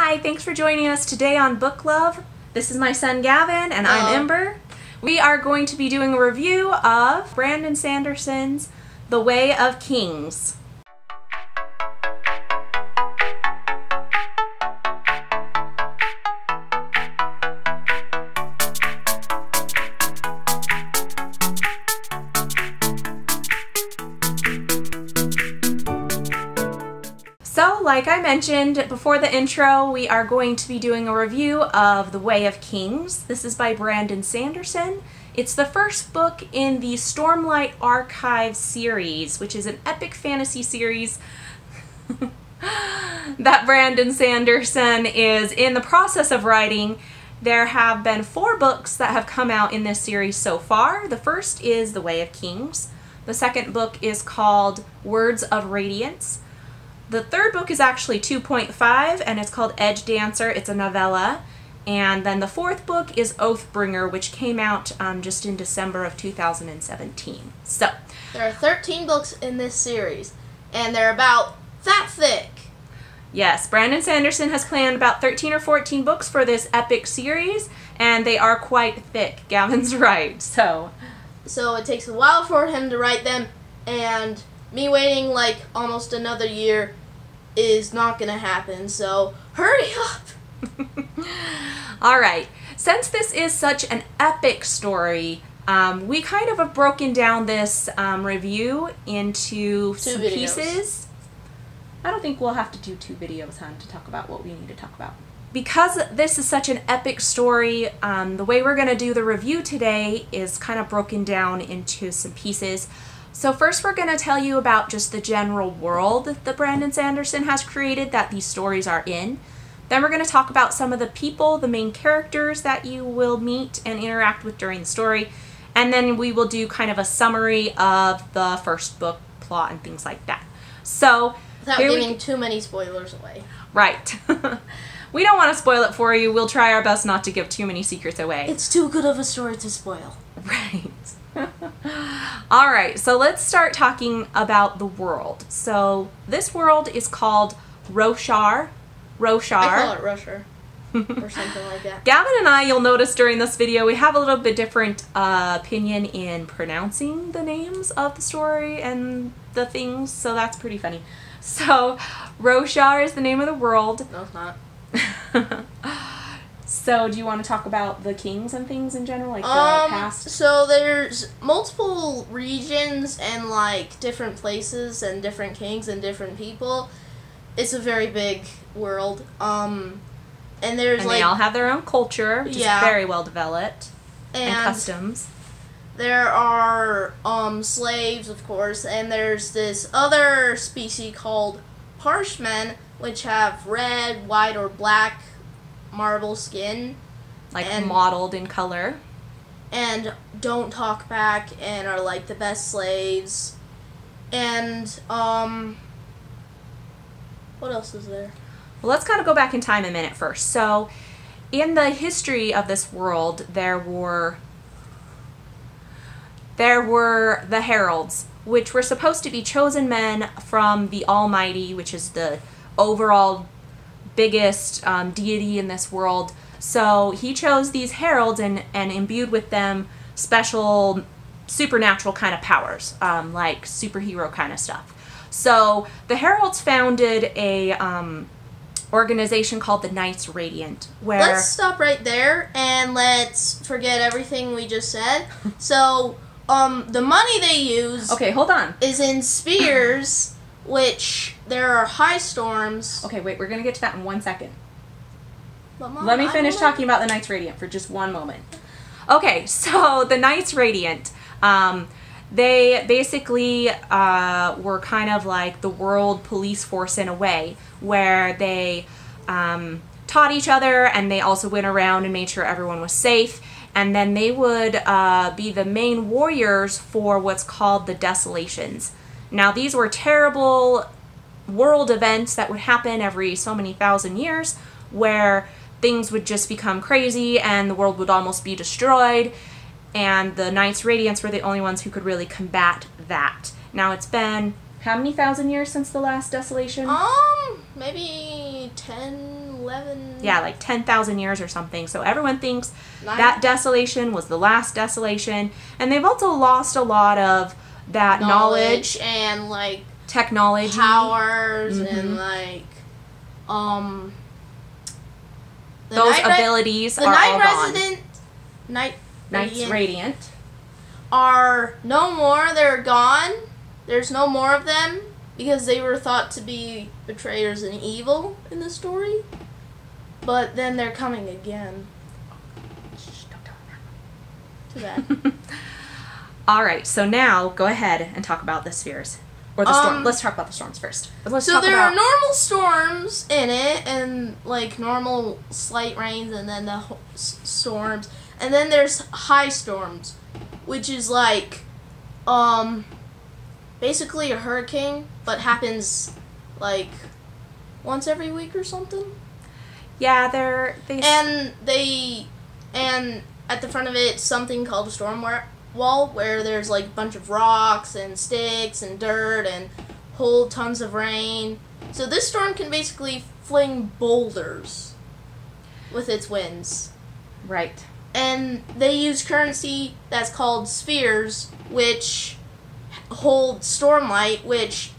Hi, thanks for joining us today on Book Love. This is my son Gavin and I'm Ember. We are going to be doing a review of Brandon Sanderson's The Way of Kings. So, like I mentioned before the intro, we are going to be doing a review of The Way of Kings. This is by Brandon Sanderson. It's the first book in the Stormlight Archive series, which is an epic fantasy series that Brandon Sanderson is in the process of writing. There have been 4 books that have come out in this series so far. The first is The Way of Kings. The second book is called Words of Radiance. The third book is actually 2.5 and it's called Edge Dancer. It's a novella. And then the fourth book is Oathbringer, which came out just in December of 2017. So there are 13 books in this series and they're about that thick. Yes, Brandon Sanderson has planned about 13 or 14 books for this epic series and they are quite thick. Gavin's right. So it takes a while for him to write them, and me waiting like almost another year is not gonna happen, so hurry up! Alright, since this is such an epic story, we kind of have broken down this review into some pieces. I don't think we'll have to do 2 videos, hon, to talk about what we need to talk about. Because this is such an epic story, the way we're going to do the review today is kind of broken down into some pieces. So first we're going to tell you about just the general world that Brandon Sanderson has created that these stories are in. Then we're going to talk about some of the people, the main characters that you will meet and interact with during the story. And then we will do kind of a summary of the first book, plot, and things like that. So without giving too many spoilers away. Right. We don't want to spoil it for you. We'll try our best not to give too many secrets away. It's too good of a story to spoil. Right. Alright, so let's start talking about the world. So this world is called Roshar. I call it Rusher. Or something like that. Gavin and I, you'll notice during this video, we have a little bit different opinion in pronouncing the names of the story and the things, so that's pretty funny. So, Roshar is the name of the world. No, it's not. So, do you want to talk about the kings and things in general, like the past? So there's multiple regions and like different places and different kings and different people. It's a very big world. And there's and they all have their own culture, which is very well developed, and customs. There are slaves, of course, and there's this other species called Parshmen, which have red, white, or black marble skin, like mottled in color, and don't talk back and are like the best slaves. And what else is there? Well, let's kind of go back in time a minute first. So in the history of this world, there were the heralds, which were supposed to be chosen men from the Almighty, which is the overall biggest deity in this world. So he chose these heralds and imbued with them special supernatural kind of powers, like superhero kind of stuff. So the heralds founded a organization called the Knights Radiant, where... Let's stop right there and let's forget everything we just said. So the money they use... Okay, hold on. ...is in spears, which there are high storms. Okay, wait, we're going to get to that in 1 second. But Mom, let me finish talking about the Knights Radiant for just 1 moment. Okay, so the Knights Radiant, they basically were kind of like the world police force in a way, where they taught each other and they also went around and made sure everyone was safe. And then they would be the main warriors for what's called the Desolations. Now, these were terrible world events that would happen every so many thousand years, where things would just become crazy and the world would almost be destroyed. And the Knights Radiants were the only ones who could really combat that. Now, it's been how many thousand years since the last desolation? Maybe 10, 11. Yeah, like 10,000 years or something. So everyone thinks that desolation was the last desolation. And they've also lost a lot of that knowledge and, like, technology. Powers and, like, those abilities are all gone. Knight's Radiant are no more. They're gone. There's no more of them because they were thought to be betrayers and evil in the story. But then they're coming again. Shh, don't tell them. Too bad. All right, so now go ahead and talk about the spheres. Or the storm. Let's talk about the storms first. So there are normal storms in it, and like normal slight rains, and then the storms, and then there's high storms, which is like, basically a hurricane, but happens like once every week or something. Yeah, and at the front of it, something called a storm wall, where there's like a bunch of rocks and sticks and dirt and hold tons of rain. So this storm can basically fling boulders with its winds. Right. And they use currency that's called spheres, which hold stormlight, which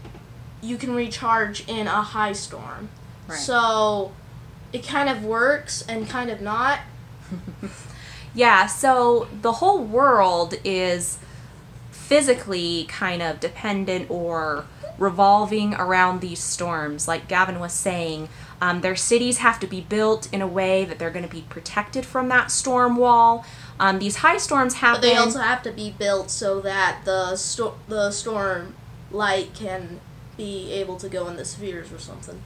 you can recharge in a high storm. Right. So it kind of works and kind of not. Yeah, so the whole world is physically kind of dependent or revolving around these storms. Like Gavin was saying, their cities have to be built in a way that they're going to be protected from that storm wall. These high storms happen. But they also have to be built so that the storm light can be able to go in the spheres or something.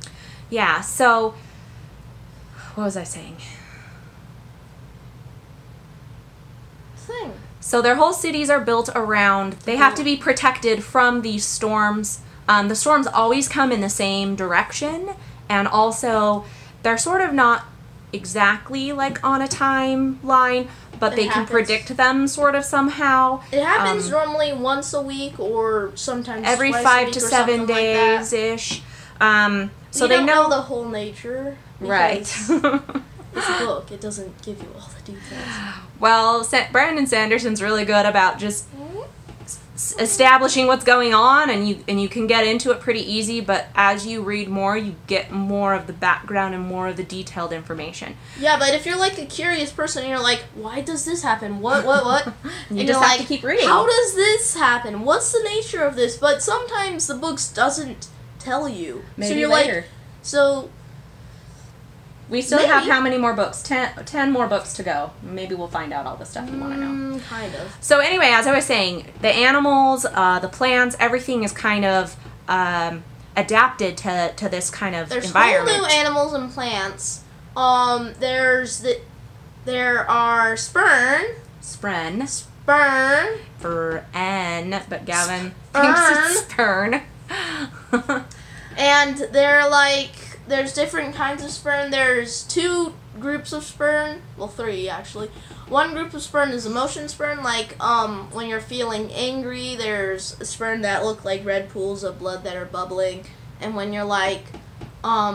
Yeah, so what was I saying? So their whole cities are built around, they have to be protected from these storms. The storms always come in the same direction, and also they're sort of not exactly like on a timeline, but they can predict them sort of somehow. It happens normally once a week or sometimes every twice 5 a week to or 7 days-ish. So they don't know the whole nature. Right. It's a book. It doesn't give you all the details. Well, Brandon Sanderson's really good about just establishing what's going on, and you can get into it pretty easy, but as you read more, you get more of the background and more of the detailed information. Yeah, but if you're like a curious person and you're like, why does this happen? What? You just have to keep reading. How does this happen? What's the nature of this? But sometimes the books doesn't tell you. Maybe so you're later. We still have how many more books? 10 more books to go. Maybe we'll find out all the stuff you want to know. Kind of. So anyway, as I was saying, the animals, the plants, everything is kind of adapted to this kind of environment. There's whole new animals and plants. There are Spren. For N, but Gavin thinks it's Spern. And there's different kinds of spern. There's 2 groups of spern. Well, 3 actually. One group of spern is emotion spern, like when you're feeling angry, there's a spern that look like red pools of blood that are bubbling. And when you're like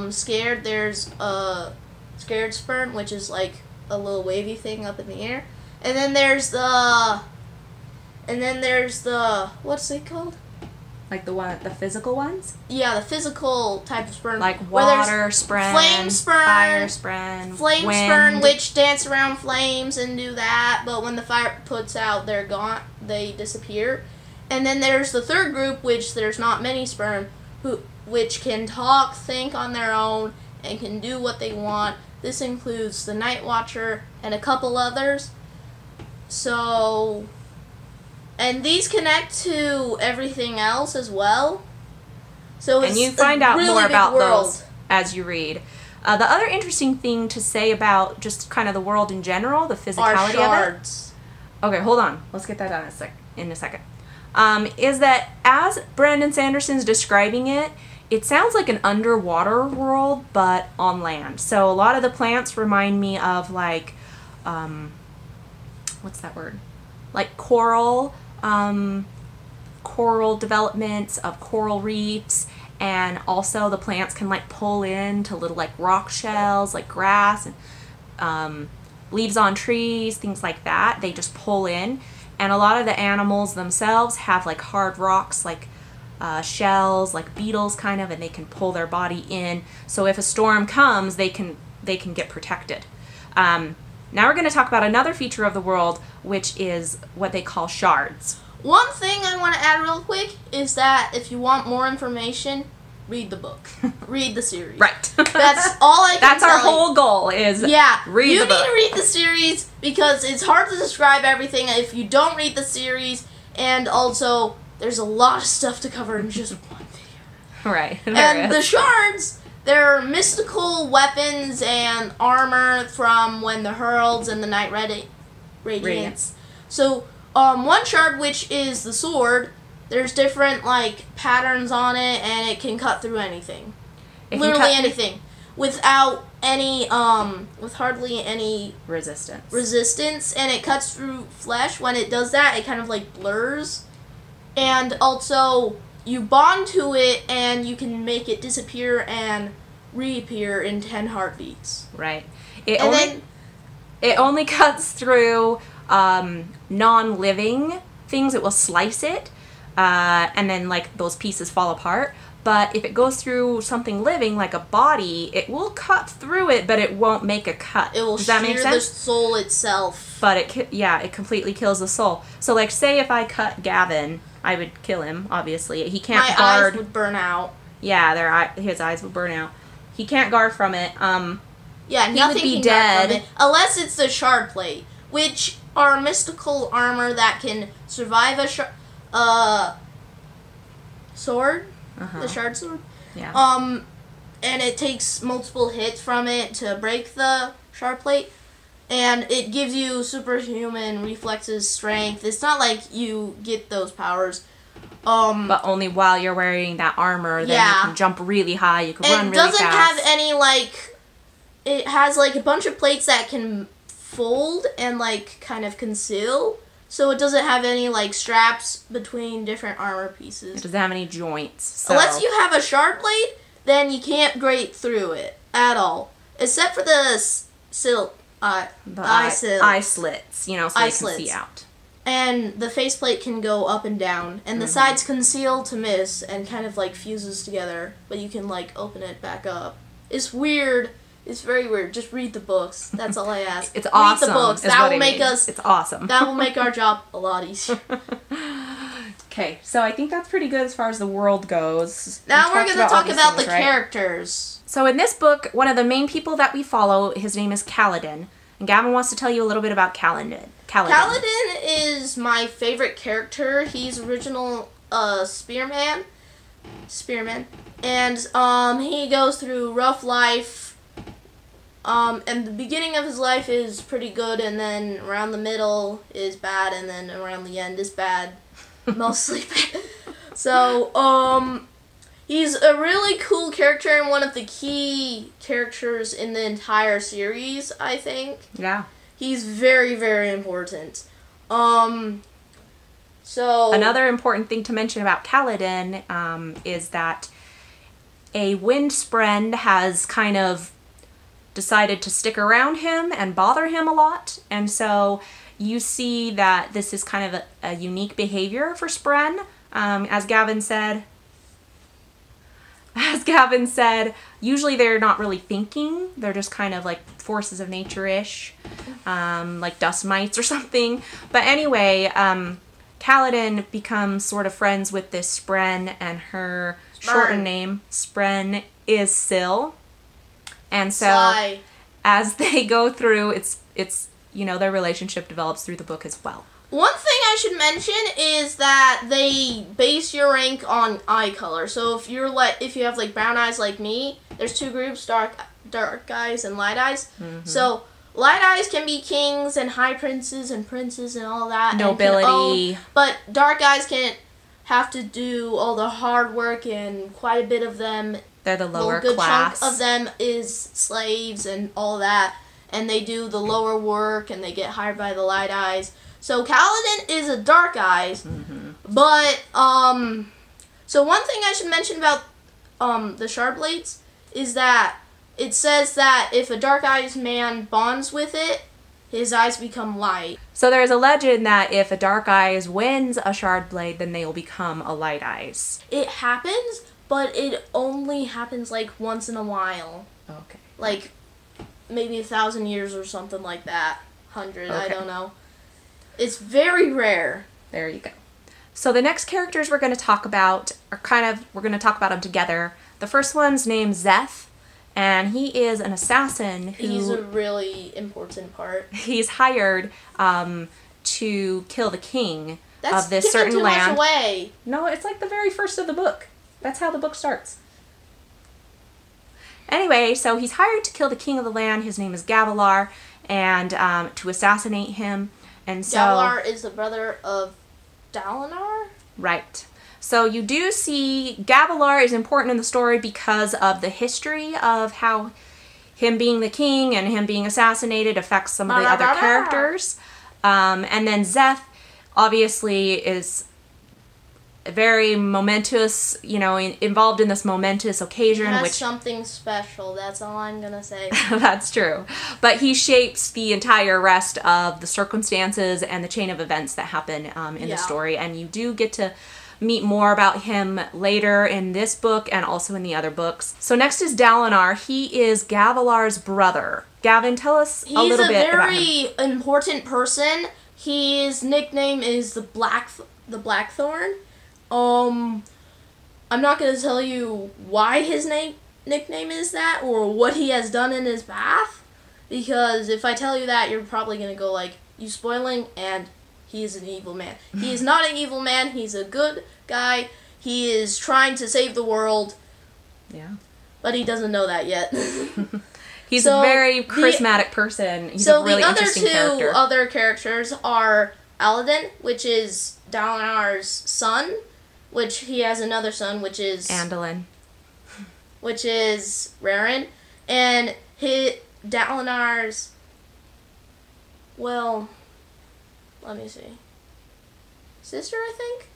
scared, there's a scared spern, which is like a little wavy thing up in the air. And then there's the what's it called? Like the physical ones? Yeah, the physical type of spern. Like water spren, flame spern, fire spren, flame wind. spern, which dance around flames and do that, but when the fire puts out, they're gone. They disappear. And then there's the third group, which there's not many spern, which can talk, think on their own, and can do what they want. This includes the Night Watcher and a couple others. So... And these connect to everything else as well. So it's you find out really more about world. those as you read. The other interesting thing to say about just kind of the world in general, the physicality shards. of it. Okay, hold on. Let's get that on in a second. Is that as Brandon Sanderson's describing it, it sounds like an underwater world, but on land. So a lot of the plants remind me of like, what's that word? Like coral coral developments, of coral reefs, and also the plants can like pull into little like rock shells, like grass and leaves on trees, things like that. They just pull in. And a lot of the animals themselves have like hard rocks, like shells, like beetles kind of, and they can pull their body in. So if a storm comes, they can get protected. Now we're going to talk about another feature of the world, which is what they call shards. One thing I want to add real quick is that if you want more information, read the book. Read the series. Right. That's all I can That's tell our whole goal is read the book. You need to read the series because it's hard to describe everything if you don't read the series, and also there's a lot of stuff to cover in just one video. Right. And the shards, they're mystical weapons and armor from when the Heralds and the Night Radiance. So, one shard, which is the sword, there's different, like, patterns on it, and it can cut through anything. Literally anything. Without any, with hardly any resistance, and it cuts through flesh. When it does that, it kind of, like, blurs. And also, you bond to it, and you can make it disappear and reappear in 10 heartbeats. Right. It only cuts through non-living things. It will slice it, and then like those pieces fall apart. But if it goes through something living, like a body, it will cut through it, but it won't make a cut. It will shear the soul itself. But it completely kills the soul. So like, say if I cut Gavin, I would kill him. Obviously, he can't guard. My eyes would burn out. Yeah, his eyes would burn out. He can't guard from it. Yeah, nothing can guard from it unless it's the shard plate, which are mystical armor that can survive a sword, the shard sword. Yeah. And it takes multiple hits from it to break the shard plate, and it gives you superhuman reflexes, strength. It's not like you get those powers. But only while you're wearing that armor, then you can jump really high, you can run really fast. It doesn't have any, like, it has, like, a bunch of plates that can fold and, like, kind of conceal. So it doesn't have any, like, straps between different armor pieces. It doesn't have any joints. So. Unless you have a shard plate, then you can't grate through it at all. Except for the eye slits, you know, so they can see out. And the faceplate can go up and down, and the sides conceal to miss and kind of like fuses together, but you can like open it back up. It's weird. It's very weird. Just read the books. That's all I ask. It's awesome. Read the books. That will make us. It's awesome. That will make our job a lot easier. Okay, so I think that's pretty good as far as the world goes. Now we're going to talk about the characters. So in this book, one of the main people that we follow, his name is Kaladin. And Gavin wants to tell you a little bit about Kaladin. Kaladin is my favorite character. He's original spearman. And he goes through rough life. And the beginning of his life is pretty good, and then around the middle is bad, and then around the end is bad. Mostly bad. So, he's a really cool character and one of the key characters in the entire series, I think. Yeah. He's very, very important. So another important thing to mention about Kaladin is that a wind spren has kind of decided to stick around him and bother him a lot, and so you see that this is kind of a unique behavior for spren. As Gavin said, usually they're not really thinking. They're just kind of like forces of nature-ish, like dust mites or something. But anyway, Kaladin becomes sort of friends with this spren, and her shortened name, spren, is Syl. And so as they go through, it's you know, their relationship develops through the book as well. One thing I should mention is that they base your rank on eye color. So if you have like brown eyes like me, there's two groups, dark eyes and light eyes. So light eyes can be kings and high princes and princes and all that. Nobility. But dark eyes can have to do all the hard work, and quite a bit of them. They're the lower class. A good class. chunk of them is slaves and all that. And they do the lower work, and they get hired by the light eyes. So Kaladin is a Dark Eyes, but so one thing I should mention about the Shard Blades is that it says that if a Dark Eyes man bonds with it, his eyes become light. So there's a legend that if a Dark Eyes wins a Shard Blade, then they will become a Light Eyes. It happens, but it only happens like once in a while. Okay. Like maybe 1,000 years or something like that. 100, I don't know. It's very rare. There you go. So the next characters we're going to talk about are we're going to talk about them together. The first one's named Zeth. And he is an assassin who... He's a really important part. He's hired to kill the king of this certain too land. Much away. No, it's like the very first of the book. That's how the book starts. Anyway, so he's hired to kill the king of the land. His name is Gavilar, and to assassinate him. And so Gavilar is the brother of Dalinar? Right. So you do see Gavilar is important in the story because of the history of how him being the king and him being assassinated affects some of the other characters. And then Zeth obviously is very momentous, you know, involved in this momentous occasion. He has which something special, that's all I'm going to say. That's true. But he shapes the entire rest of the circumstances and the chain of events that happen in the story. And you do get to meet more about him later in this book and also in the other books. So next is Dalinar. He is Gavilar's brother. Gavin, tell us a little bit about him. He's a very important person. His nickname is the Blackthorn. I'm not going to tell you why his nickname is that or what he has done in his path, because if I tell you that, you're probably going to go like, you spoiling, and he is an evil man. He is not an evil man. He's a good guy. He is trying to save the world. Yeah. But he doesn't know that yet. He's a very charismatic person. He's a really interesting character. So the other two other characters are Aladin, which is Dalinar's son, which he has another son, which is Andalin. Which is Raren. And Dalinar's, well, let me see. Sister, I think?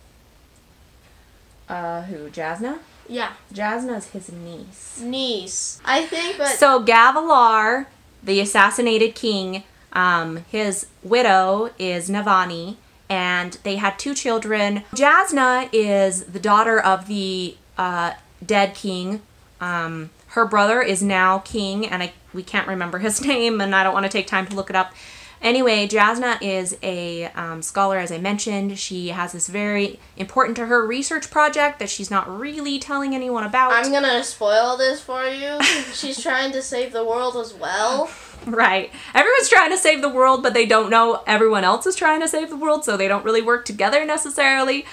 Who? Jasna? Yeah. Jasna's his niece. I think, but... So Gavilar, the assassinated king, his widow is Navani, and they had 2 children. Jasna is the daughter of the dead king. Her brother is now king, and we can't remember his name, and I don't want to take time to look it up. Anyway, Jasna is a scholar, as I mentioned. She has this very important to her research project that she's not really telling anyone about. I'm going to spoil this for you. She's trying to save the world as well. Right. Everyone's trying to save the world, but they don't know everyone else is trying to save the world, so they don't really work together necessarily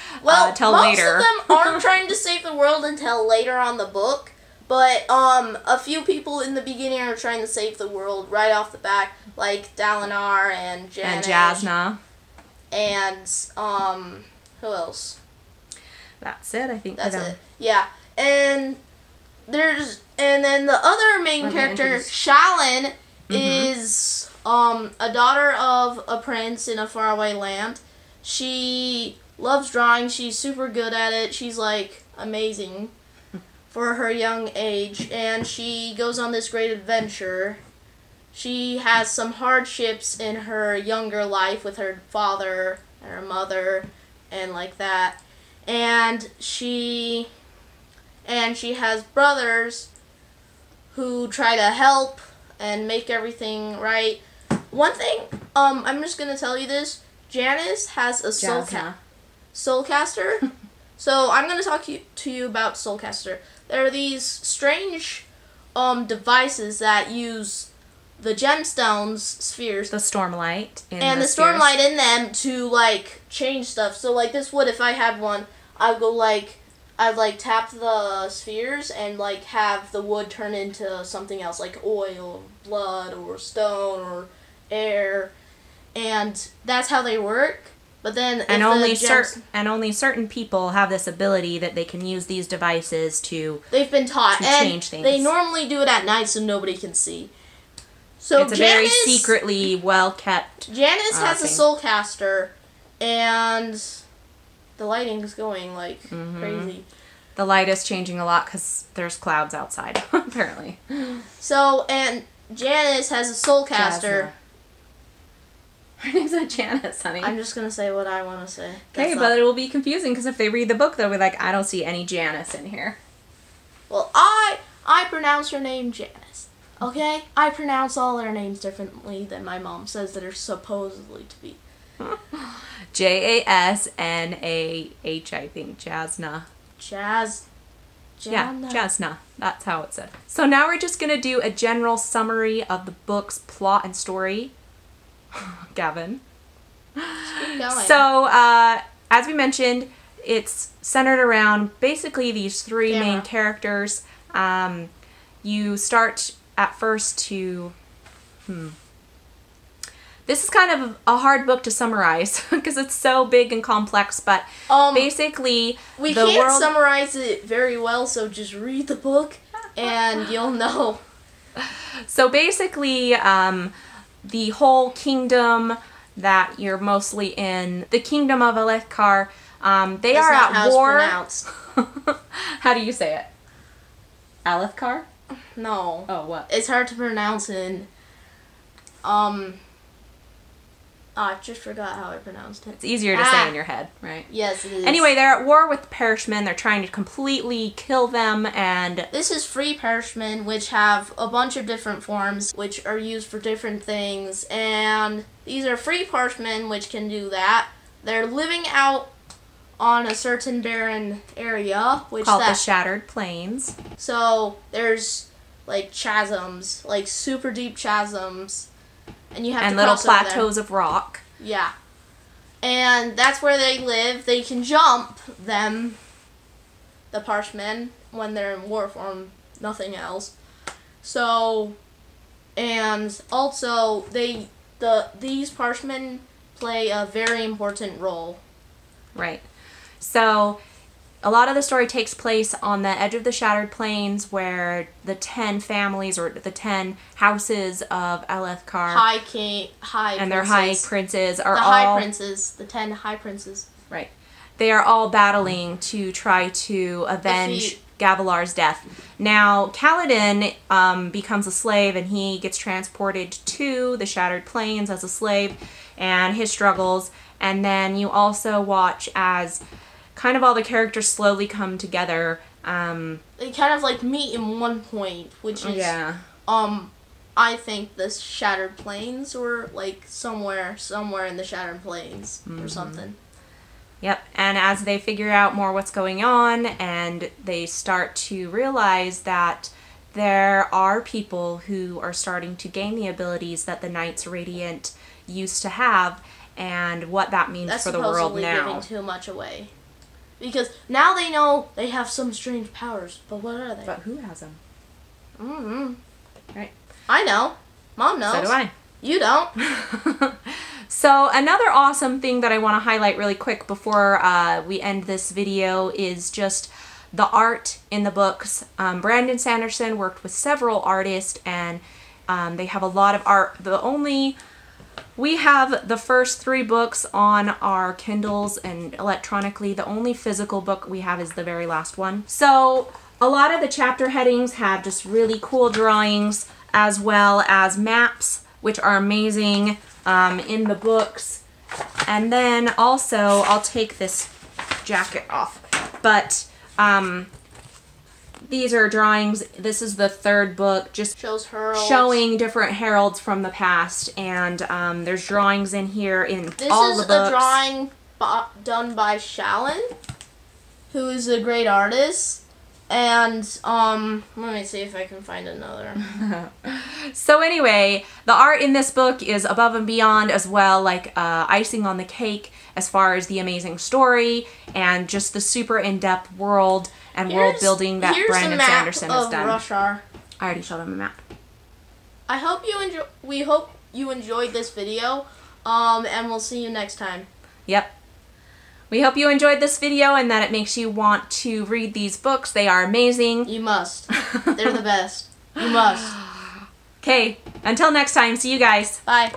till later. Most of them aren't trying to save the world until later on the book. But a few people in the beginning are trying to save the world right off the bat, like Dalinar and Janet. And Jasna. And who else? That's it, I think. That's it. Yeah. And then the other main character, Shalyn, is a daughter of a prince in a faraway land. She loves drawing. She's super good at it. She's like amazing for her young age, and she goes on this great adventure. She has some hardships in her younger life with her father and her mother and like that. And she has brothers who try to help and make everything right. One thing, I'm just going to tell you this. Janice has a soulcaster. So I'm going to talk to you about soulcaster. There are these strange devices that use the gemstones, spheres. The stormlight. And the stormlight in them to, like, change stuff. So, like, this would, if I had one, I'd go, like, I'd tap the spheres and, like, have the wood turn into something else, like oil, blood, or stone, or air. And that's how they work. But then, only certain people have this ability that they can use these devices to. They've been taught, to change things. They normally do it at night so nobody can see. So it's a very secretly well-kept Janice has thing. a soul caster, and the lighting is going, like, crazy. The light is changing a lot because there's clouds outside, apparently. So, and Janice has a soul caster. Her name's not Janice, honey. I'm just going to say what I want to say. Okay, but it will be confusing because if they read the book, they'll be like, I don't see any Janice in here. Well, I pronounce her name Janice. Okay? I pronounce all their names differently than my mom says that are supposedly to be. Jasnah, I think. Jasnah. Yeah, Jasnah. That's how it said. So now we're just going to do a general summary of the book's plot and story. Gavin. Keep going. So, as we mentioned, it's centered around basically these three main characters. You start at first to... This is kind of a hard book to summarize because it's so big and complex, but basically we can't summarize it very well, so just read the book and you'll know. So basically, the whole kingdom that you're mostly in, the kingdom of Alethkar, they are at war. How do you say it? Alethkar? No. Oh, what? It's hard to pronounce in I just forgot how I pronounced it. It's easier to say in your head, right? Yes, it is. Anyway, they're at war with the Parishmen. They're trying to completely kill them, and... This is free Parishmen, which have a bunch of different forms, which are used for different things, and these are free Parishmen, which can do that. They're living out on a certain barren area, which called the Shattered Plains. So, there's, like, chasms, like, super deep chasms. And you have to little cross over plateaus of rock. Yeah. And that's where they live. They can jump them, the Parshmen, when they're in war form, nothing else. So, and also these Parshmen play a very important role. Right. So, a lot of the story takes place on the edge of the Shattered Plains, where the 10 families or the 10 houses of Alethkar, and their high princes are the 10 high princes. Right. They are all battling to try to avenge Gavilar's death. Now, Kaladin becomes a slave, and he gets transported to the Shattered Plains as a slave, and his struggles. And then you also watch as kind of all the characters slowly come together. They kind of like meet in one point, which is I think the Shattered Plains, or like somewhere in the Shattered Plains or something. Yep, and as they figure out more what's going on, and they start to realize that there are people who are starting to gain the abilities that the Knights Radiant used to have, and what that means for the world now. That's giving too much away. Because now they know they have some strange powers, but what are they? But who has them? Right. I know. Mom knows. So do I. You don't. So another awesome thing that I want to highlight really quick before we end this video is just the art in the books. Brandon Sanderson worked with several artists, and they have a lot of art. We have the first 3 books on our Kindles and electronically. The only physical book we have is the very last one. So a lot of the chapter headings have just really cool drawings, as well as maps, which are amazing in the books. And then also, I'll take this jacket off, but these are drawings. This is the 3rd book, just shows heralds, showing different heralds from the past, and there's drawings in here in all the books. This is a drawing done by Shalyn, who is a great artist, and let me see if I can find another. So anyway, the art in this book is above and beyond as well, like icing on the cake as far as the amazing story and just the super in-depth world and world building that Brandon Sanderson has done. Rushar. I already showed him a map. I hope you enjoy. We hope you enjoyed this video, and we'll see you next time. Yep. We hope you enjoyed this video and that it makes you want to read these books. They are amazing. You must. They're the best. You must. Okay, until next time, see you guys. Bye.